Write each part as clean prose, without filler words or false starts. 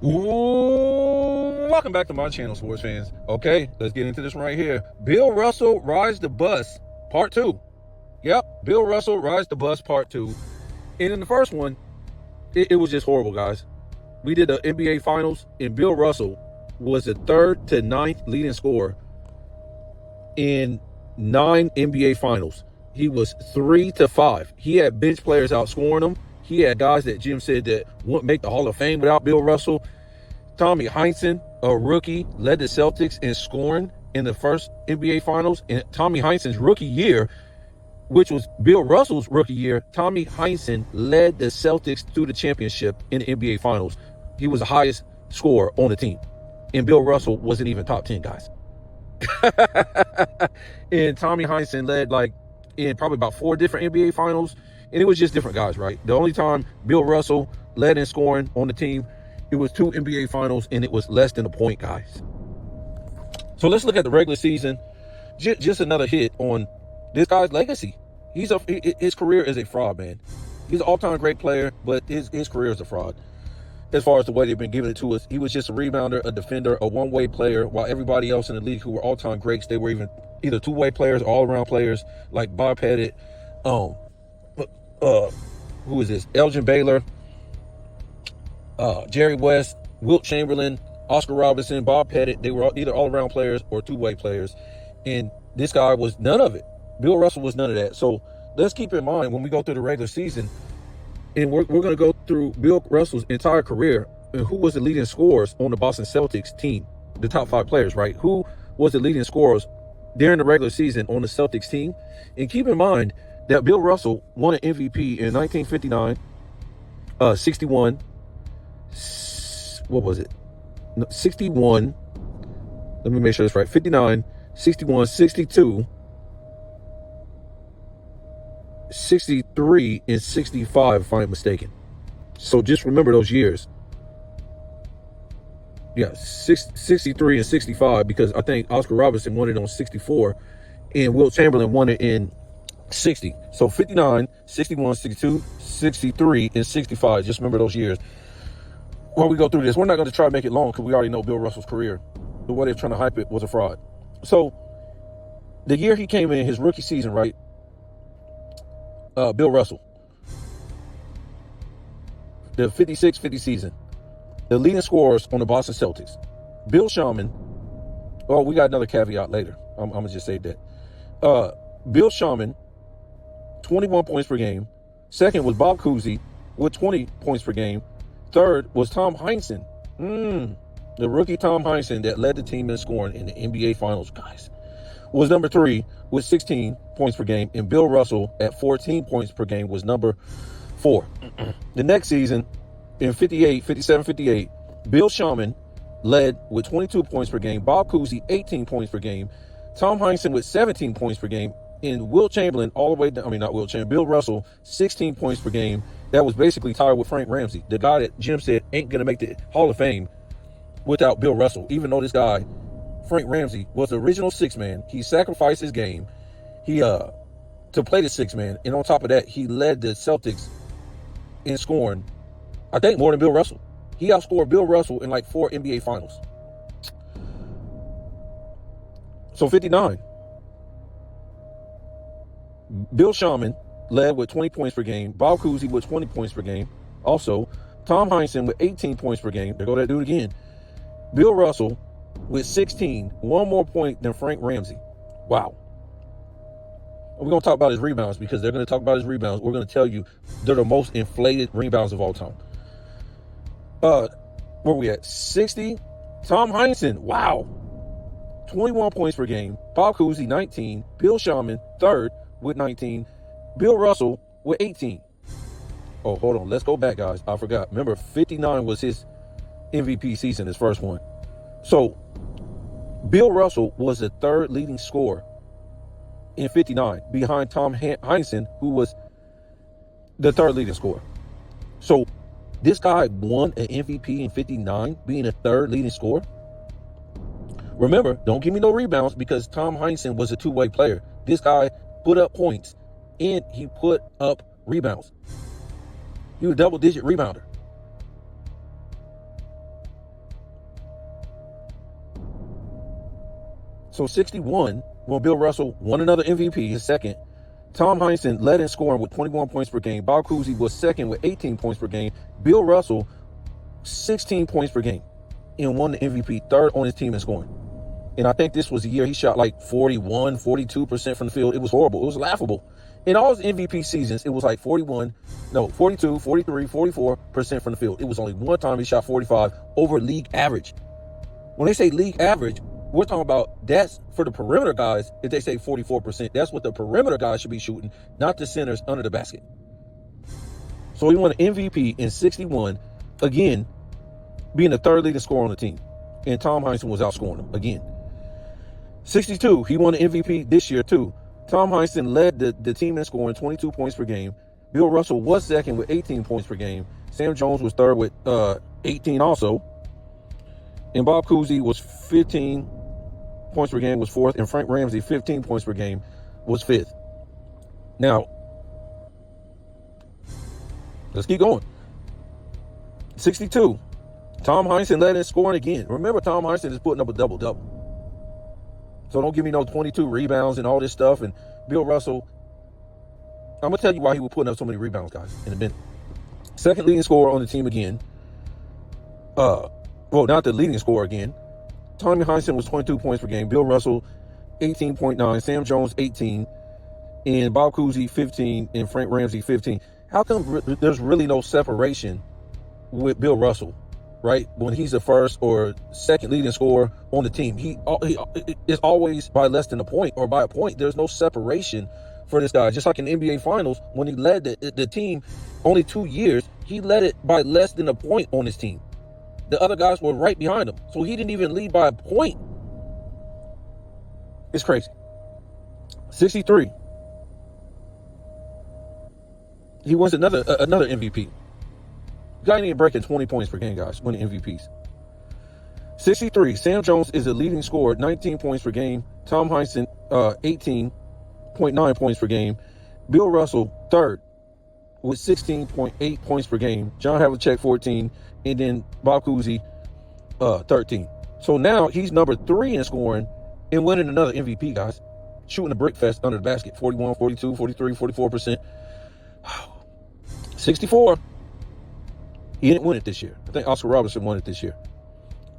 Ooh, welcome back to my channel, sports fans. Okay, let's get into this one right here. Bill Russell rides the bus, part 2. Yep, Bill Russell rides the bus, part 2. And in the first one, it was just horrible, guys. We did the NBA Finals, and Bill Russell was the 3rd to 9th leading scorer in 9 NBA Finals. He was 3 to 5. He had bench players outscoring him. He had guys that Jim said that wouldn't make the Hall of Fame without Bill Russell. Tommy Heinsohn, a rookie, led the Celtics in scoring in the first NBA Finals. And Tommy Heinsohn's rookie year, which was Bill Russell's rookie year, Tommy Heinsohn led the Celtics to the championship in the NBA Finals. He was the highest scorer on the team. And Bill Russell wasn't even top 10, guys. And Tommy Heinsohn led in probably about 4 different NBA Finals. And it was just different guys, right? The only time Bill Russell led in scoring on the team, it was 2 NBA Finals, and it was less than a point, guys. So let's look at the regular season. Just another hit on this guy's legacy. His career is a fraud, man. He's an all-time great player, but his career is a fraud. As far as the way they've been giving it to us, he was just a rebounder, a defender, a one-way player, while everybody else in the league who were all-time greats, they were either two-way players or all-around players like Bob Pettit, who is this? Elgin Baylor, Jerry West, Wilt Chamberlain, Oscar Robertson, Bob Pettit. They were either all-around players or two-way players. And this guy was none of it. Bill Russell was none of that. So let's keep in mind when we go through the regular season, and we're going to go through Bill Russell's entire career and who was the leading scorers on the Boston Celtics team, the top 5 players, right? Who was the leading scorers during the regular season on the Celtics team? And keep in mind that Bill Russell won an MVP in 1959, 61, what was it? 61, let me make sure it's right, 59, 61, 62, 63, and 65, if I'm not mistaken. So just remember those years. Yeah, 63 and 65, because I think Oscar Robertson won it on 64, and Wilt Chamberlain won it in 60. So 59, 61, 62, 63, and 65. Just remember those years. While we go through this, we're not going to try to make it long because we already know Bill Russell's career. The way they're trying to hype it was a fraud. So the year he came in, his rookie season, right? Bill Russell, the 56-50 season, the leading scorers on the Boston Celtics, Bill Sharman. Oh, we got another caveat later. I'm going to just say that. Bill Sharman, 21 points per game. Second was Bob Cousy with 20 points per game. Third was Tom Heinsohn, the rookie Tom Heinsohn that led the team in scoring in the NBA Finals, guys, was number 3 with 16 points per game. And Bill Russell at 14 points per game was number 4. The next season, in 57-58, Bill Sharman led with 22 points per game. Bob Cousy, 18 points per game. Tom Heinsohn with 17 points per game. And Wilt Chamberlain all the way down, not Wilt Chamberlain, Bill Russell, 16 points per game. That was basically tied with Frank Ramsey, the guy that Jim said ain't going to make the Hall of Fame without Bill Russell, even though this guy, Frank Ramsey, was the original 6-man. He sacrificed his game to play the 6-man. And on top of that, he led the Celtics in scoring, I think, more than Bill Russell. He outscored Bill Russell in 4 NBA Finals. So 59. Bill Sharman led with 20 points per game. Bob Cousy with 20 points per game. Also, Tom Heinsohn with 18 points per game. There go that dude again. Bill Russell with 16, one more point than Frank Ramsey. Wow. We're going to talk about his rebounds because they're going to talk about his rebounds. We're going to tell you they're the most inflated rebounds of all time. Where we at? 60. Tom Heinsohn, wow. 21 points per game. Bob Cousy, 19. Bill Sharman, 3rd with 19. Bill Russell with 18. Oh, hold on. Let's go back, guys. I forgot. Remember, 59 was his MVP season, his first one. So, Bill Russell was the 3rd leading scorer in 59, behind Tom Heinsohn, who was the 3rd leading scorer. So, this guy won an MVP in 59, being a 3rd leading scorer. Remember, don't give me no rebounds because Tom Heinsohn was a two-way player. This guy put up points and he put up rebounds. He was a double-digit rebounder. So 61, when Bill Russell won another MVP, his second. Tom Heinsohn led in scoring with 21 points per game. Bob Cousy was second with 18 points per game. Bill Russell, 16 points per game, and won the MVP, third on his team in scoring. And I think this was the year he shot like 41, 42% from the field. It was horrible. It was laughable. In all his MVP seasons, it was like 42, 43, 44% from the field. It was only one time he shot 45 over league average. When they say league average, we're talking about that's for the perimeter guys. If they say 44%, that's what the perimeter guys should be shooting, not the centers under the basket. So he won an MVP in 61, again, being the third leading scorer on the team. And Tom Heinsohn was outscoring him again. 62, he won the MVP this year too. Tom Heinsohn led the team in scoring, 22 points per game. Bill Russell was second with 18 points per game. Sam Jones was third with 18 also. And Bob Cousy was 15 points per game, was fourth. And Frank Ramsey, 15 points per game, was fifth. Now, let's keep going. 62, Tom Heinsohn led in scoring again. Remember, Tom Heinsohn is putting up a double-double. So don't give me no 22 rebounds and all this stuff. And Bill Russell, I'm going to tell you why he was putting up so many rebounds, guys, in a minute. Second leading scorer on the team again. Well, not the leading scorer again. Tommy Heinsohn was 22 points per game. Bill Russell, 18.9. Sam Jones, 18. And Bob Cousy, 15. And Frank Ramsey, 15. How come there's really no separation with Bill Russell? Right, when he's the first or second leading scorer on the team, he is always by less than a point or by a point. There's no separation for this guy. Just like in the NBA Finals, when he led the team only 2 years, he led it by less than a point on his team. The other guys were right behind him, so he didn't even lead by a point. It's crazy. 63. He wins another MVP. Guy ain't even breaking 20 points per game, guys, winning MVPs. 63, Sam Jones is the leading scorer, 19 points per game. Tom Heinsohn, 18.9 points per game. Bill Russell, third, with 16.8 points per game. John Havlicek, 14, and then Bob Cousy, 13. So now he's number 3 in scoring and winning another MVP, guys. Shooting a brick fest under the basket, 41, 42, 43, 44%. 64. He didn't win it this year. I think Oscar Robertson won it this year.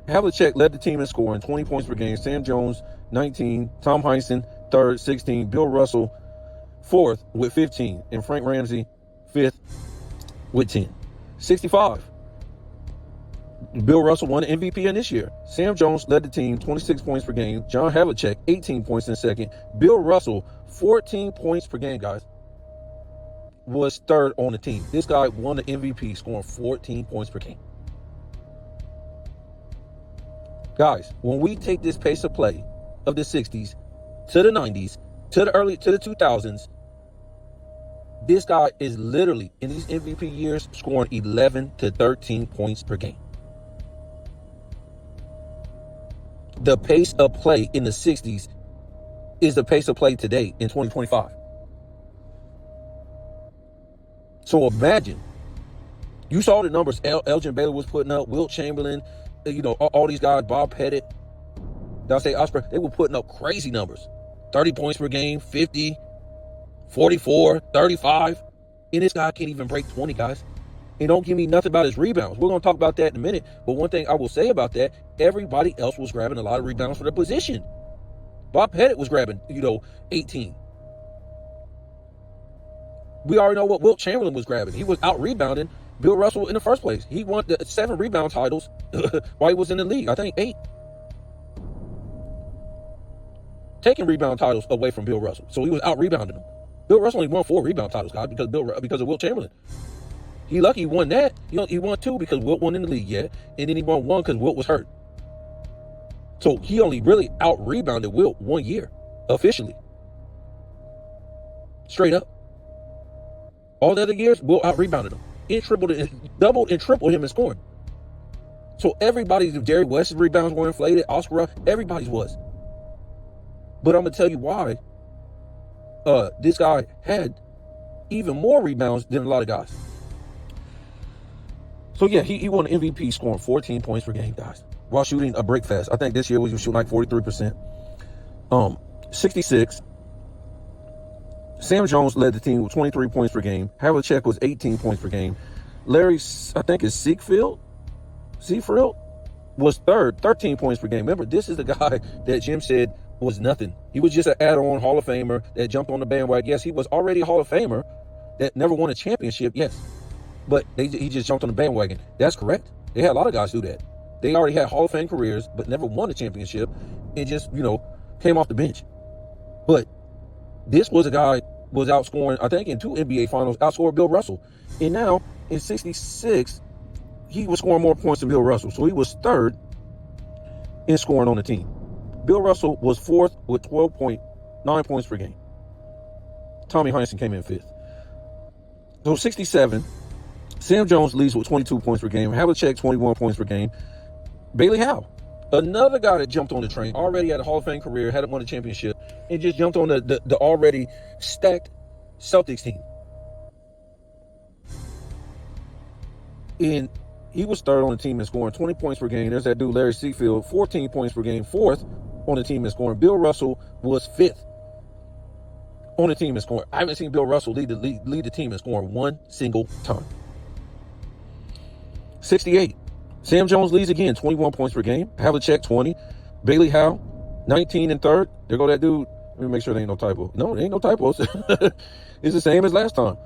Havlicek led the team in scoring, 20 points per game. Sam Jones, 19. Tom Heinsohn, third, 16. Bill Russell, fourth, with 15. And Frank Ramsey, fifth, with 10. 65. Bill Russell won the MVP in this year. Sam Jones led the team, 26 points per game. John Havlicek, 18 points in second. Bill Russell, 14 points per game, guys, was third on the team. This guy won the MVP, scoring 14 points per game. Guys, when we take this pace of play of the 60s to the 90s to the 2000s, this guy is literally in these MVP years scoring 11 to 13 points per game. The pace of play in the 60s is the pace of play today in 2025. So imagine, you saw the numbers Elgin Baylor was putting up, Wilt Chamberlain, all these guys, Bob Pettit, Dante Osprey, they were putting up crazy numbers. 30 points per game, 50, 44, 35. And this guy can't even break 20, guys. And don't give me nothing about his rebounds. We're going to talk about that in a minute. But one thing I will say about that, everybody else was grabbing a lot of rebounds for their position. Bob Pettit was grabbing, 18. We already know what Wilt Chamberlain was grabbing. He was out-rebounding Bill Russell in the first place. He won the 7 rebound titles while he was in the league. I think 8. Taking rebound titles away from Bill Russell. So he was out-rebounding him. Bill Russell only won 4 rebound titles, guys, because of Wilt Chamberlain. He lucky he won that. He won 2 because Wilt wasn't in the league yet. And then he won 1 because Wilt was hurt. So he only really out-rebounded Wilt 1 year, officially. Straight up. All the other years, Wilt out-rebounded him. Doubled and tripled him in scoring. So everybody's, Jerry West's rebounds were inflated, Oscar, everybody's was. But I'm going to tell you why this guy had even more rebounds than a lot of guys. So yeah, he won the MVP scoring 14 points per game, guys, while shooting a brick fest. I think this year we were shooting like 43%. 66. Sam Jones led the team with 23 points per game. Havlicek was 18 points per game. Larry, I think it's Seafried, was third, 13 points per game. Remember, this is the guy that Jim said was nothing. He was just an add-on Hall of Famer that jumped on the bandwagon. Yes, he was already a Hall of Famer that never won a championship, yes. But he just jumped on the bandwagon. That's correct. They had a lot of guys do that. They already had Hall of Fame careers, but never won a championship and just, came off the bench. But this was a guy was outscoring, I think in 2 NBA finals, outscored Bill Russell. And now in 66, he was scoring more points than Bill Russell. So he was third in scoring on the team. Bill Russell was fourth with 12.9 points per game. Tommy Heinsohn came in fifth. So 67, Sam Jones leads with 22 points per game. Havlicek, 21 points per game. Bailey Howe, another guy that jumped on the train, already had a Hall of Fame career, hadn't won a championship, and just jumped on the already stacked Celtics team. And he was third on the team in scoring, 20 points per game. There's that dude, Larry Seafried, 14 points per game, fourth on the team in scoring. Bill Russell was fifth on the team in scoring. I haven't seen Bill Russell lead the team in scoring one single time. 68. Sam Jones leads again, 21 points per game. Havlicek, 20. Bailey Howe, 19 and third. There go that dude. Let me make sure there ain't no typo. No, there ain't no typos. It's the same as last time.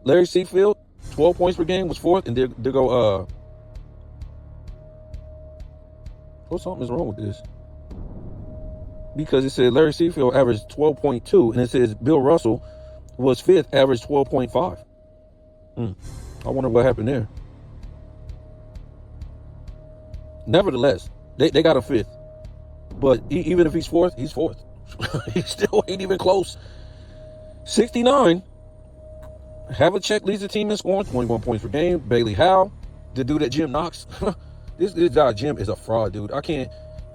Larry Seafried, 12 points per game, was fourth. And there go, something is wrong with this. Because it said Larry Seafried averaged 12.2, and it says Bill Russell was fifth, averaged 12.5. I wonder what happened there. Nevertheless, they got a fifth. But even if he's fourth, he's fourth. He still ain't even close. 69, Havlicek leads the team in scoring, 21 points per game. Bailey Howe, the dude at Jim Knox. This guy, Jim, is a fraud, dude.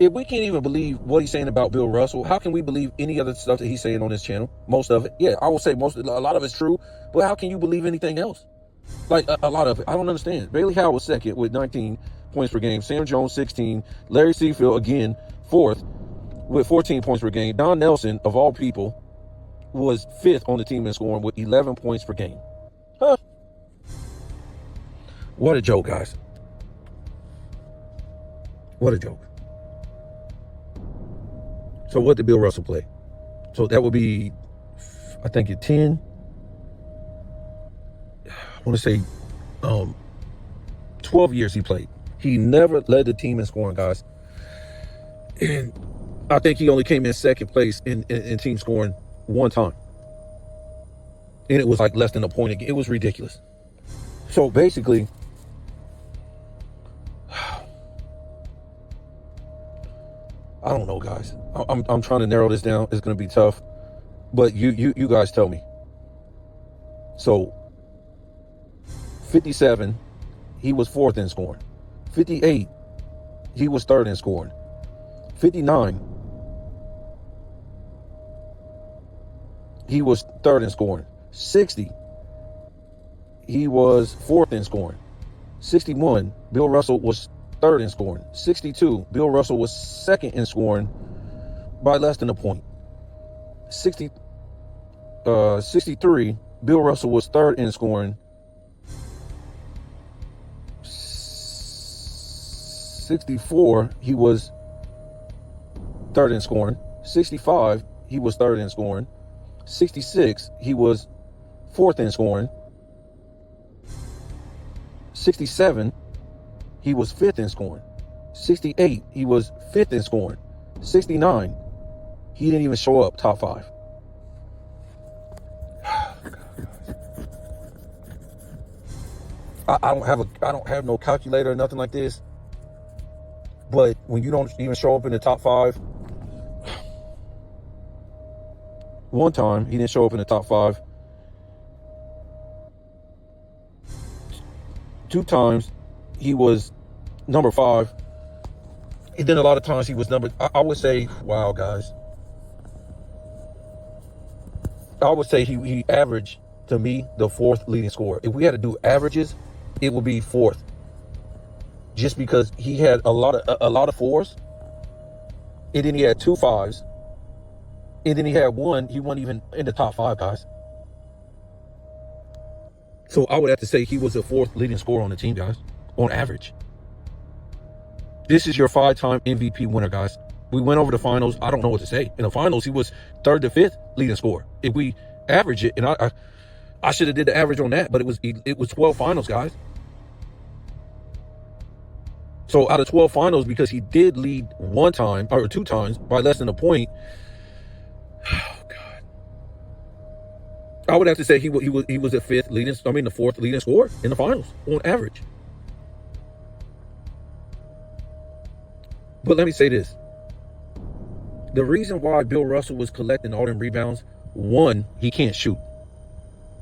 If we can't even believe what he's saying about Bill Russell, how can we believe any other stuff that he's saying on this channel? Most of it. Yeah, I will say a lot of it's true, but how can you believe anything else? Like, a lot of it. I don't understand. Bailey Howe was second with 19 points per game. Sam Jones, 16. Larry Seafried, again, fourth with 14 points per game. Don Nelson, of all people, was fifth on the team in scoring with 11 points per game. Huh. What a joke, guys. What a joke. So what did Bill Russell play? So that would be, I think, at 10. I want to say 12 years he played. He never led the team in scoring, guys. And I think he only came in second place in team scoring one time. And it was like less than a point again. It was ridiculous. So basically, I don't know, guys. I'm trying to narrow this down. It's going to be tough. But you guys tell me. So, 57, he was fourth in scoring. 58, he was third in scoring. 59, he was third in scoring. 60, he was fourth in scoring. 61, Bill Russell was third in scoring. 62, Bill Russell was second in scoring by less than a point. 63, Bill Russell was third in scoring. 64, he was third in scoring. 65, he was third in scoring. 66, he was fourth in scoring. 67, he was fifth in scoring. 68, he was fifth in scoring. 69, he didn't even show up top five. I don't have no calculator or nothing like this. But when you don't even show up in the top five, one time he didn't show up in the top five. 2 times he was number 5. And then a lot of times he was I would say, wow, guys. I would say he averaged, to me, the 4th leading scorer. If we had to do averages, it would be 4th. Just because he had a lot of 4s, and then he had 2 5s, And then he had one, he wasn't even in the top 5, guys. So I would have to say he was the 4th leading scorer on the team, guys, on average. This is your 5-time MVP winner, guys. We went over the finals. I don't know what to say. In the finals, he was 3rd to 5th leading scorer. If we average it, and I should have did the average on that, but it was 12 finals, guys. So out of 12 finals, because he did lead 1 time or 2 times by less than a point. Oh God! I would have to say he was the 4th leading scorer in the finals on average. But let me say this: the reason why Bill Russell was collecting all them rebounds, 1, he can't shoot.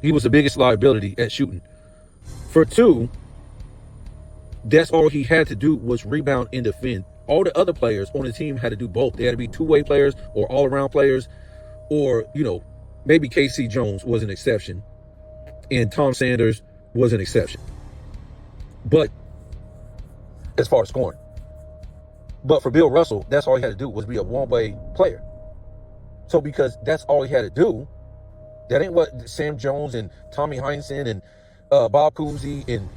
He was the biggest liability at shooting. For 2, that's all he had to do was rebound and defend. All the other players on the team had to do both. They had to be two-way players or all-around players, or, maybe KC Jones was an exception and Tom Sanders was an exception. But as far as scoring. But for Bill Russell, that's all he had to do was be a one-way player. So because that's all he had to do, that ain't what Sam Jones and Tommy Heinsohn and Bob Cousy and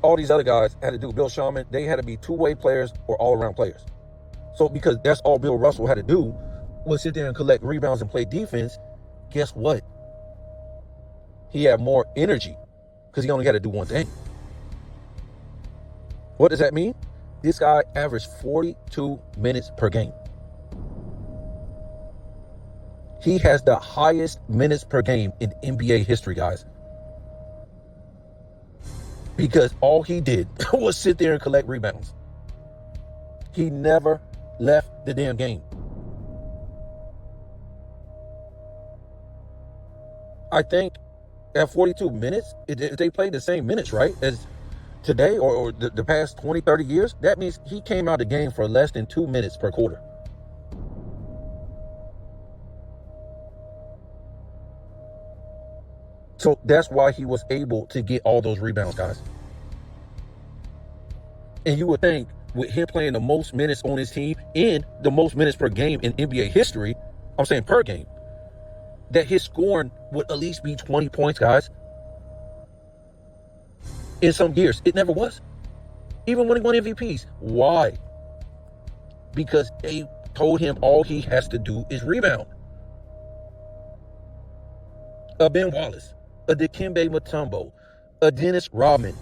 all these other guys had to do. Bill Shaman, they had to be two-way players or all-around players. So because that's all Bill Russell had to do was sit there and collect rebounds and play defense, guess what? He had more energy because he only had to do one thing. What does that mean? This guy averaged 42 minutes per game. He has the highest minutes per game in NBA history, guys. Because all he did was sit there and collect rebounds. He never left the damn game. I think at 42 minutes, if they played the same minutes, right, as today or the past 20, 30 years, that means he came out of the game for less than 2 minutes per quarter. So that's why he was able to get all those rebounds, guys. And you would think with him playing the most minutes on his team and the most minutes per game in NBA history, I'm saying per game, that his scoring would at least be 20 points, guys. In some years, it never was. Even when he won MVPs. Why? Because they told him all he has to do is rebound. A Ben Wallace, a Dikembe Mutombo, a Dennis Rodman.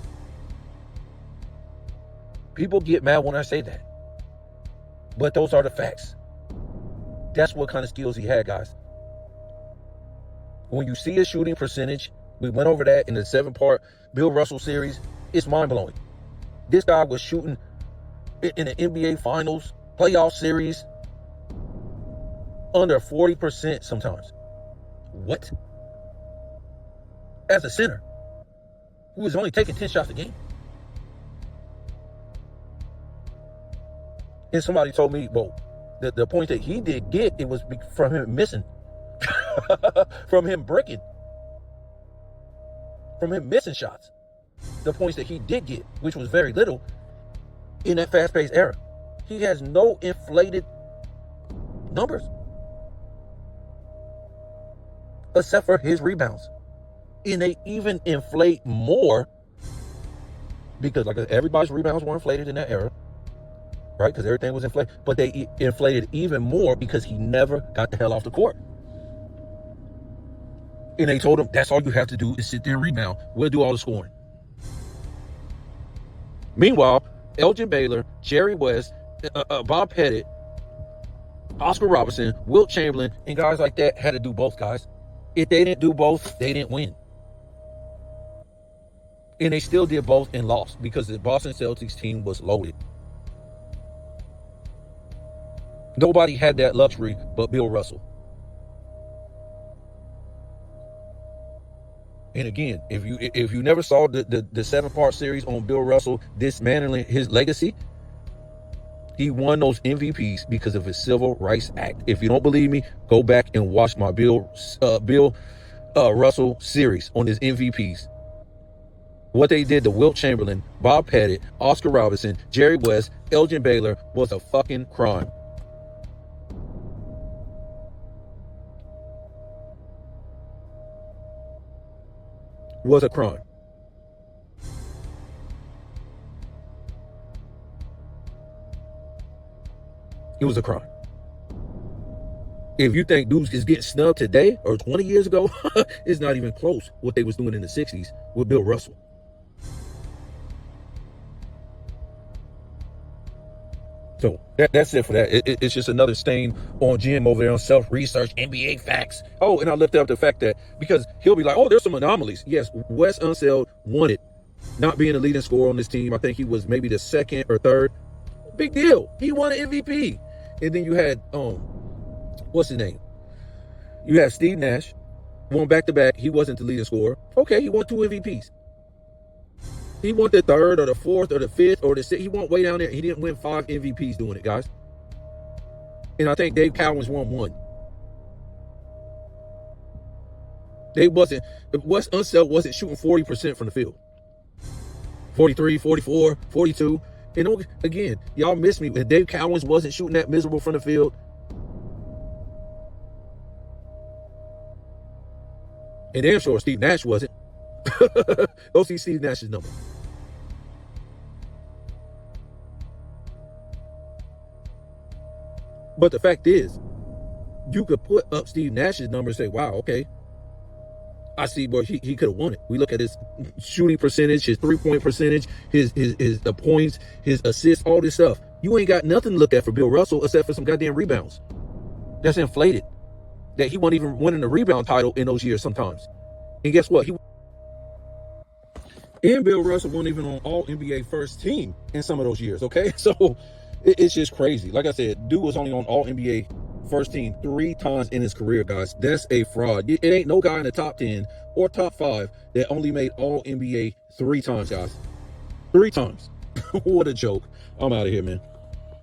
People get mad when I say that. But those are the facts. That's what kind of skills he had, guys. When you see his shooting percentage, we went over that in the 7-part Bill Russell series, it's mind-blowing. This guy was shooting in the NBA Finals, playoff series, under 40% sometimes. What? As a center, who was only taking 10 shots a game. And somebody told me, well, the point that he did get, it was from him missing. From him breaking. From him missing shots. The points that he did get, which was very little, in that fast-paced era. He has no inflated numbers. Except for his rebounds. And they even inflate more because like everybody's rebounds were inflated in that era. Right? Because everything was inflated. But they inflated even more because he never got the hell off the court. And they told him, that's all you have to do is sit there and rebound. We'll do all the scoring. Meanwhile, Elgin Baylor, Jerry West, Bob Pettit, Oscar Robertson, Wilt Chamberlain, and guys like that had to do both, guys. If they didn't do both, they didn't win. And they still did both and lost because the Boston Celtics team was loaded. Nobody had that luxury but Bill Russell. And again, if you never saw the 7-part series on Bill Russell dismantling his legacy, he won those MVPs because of his Civil Rights Act. If you don't believe me, go back and watch my Bill Russell series on his MVPs. What they did to Wilt Chamberlain, Bob Pettit, Oscar Robertson, Jerry West, Elgin Baylor was a fucking crime. was a crime. It was a crime. If you think dudes is getting snubbed today or 20 years ago, it's not even close what they was doing in the 60s with Bill Russell. So that's it for that. It's just another stain on Jim over there on self-research, NBA facts. Oh, and I lifted up the fact that because he'll be like, oh, there's some anomalies. Yes, Wes Unseld wanted not being the leading scorer on this team. I think he was maybe the second or third. Big deal. He won an MVP. And then you had what's his name? You had Steve Nash, won back-to-back. He wasn't the leading scorer. Okay, he won 2 MVPs. He won the third or the fourth or the fifth or the sixth. He went way down there. He didn't win 5 MVPs doing it, guys. And I think Dave Cowens won 1. Wes Unseld wasn't shooting 40% from the field. 43, 44, 42. And again, y'all miss me. If Dave Cowens wasn't shooting that miserable from the field, and damn sure Steve Nash wasn't. Go see Steve Nash's number. But the fact is, you could put up Steve Nash's number and say, wow, okay, I see, boy, he could have won it. We look at his shooting percentage, his three-point percentage, his the points, his assists, all this stuff. You ain't got nothing to look at for Bill Russell except for some goddamn rebounds. That's inflated. That he wasn't even winning the rebound title in those years sometimes. And guess what? And Bill Russell wasn't even on all NBA first team in some of those years, okay? So it's just crazy. Like I said, dude was only on all NBA first team 3 times in his career, guys. That's a fraud. It ain't no guy in the top 10 or top 5 that only made all NBA 3 times, guys. 3 times. What a joke. I'm out of here, man.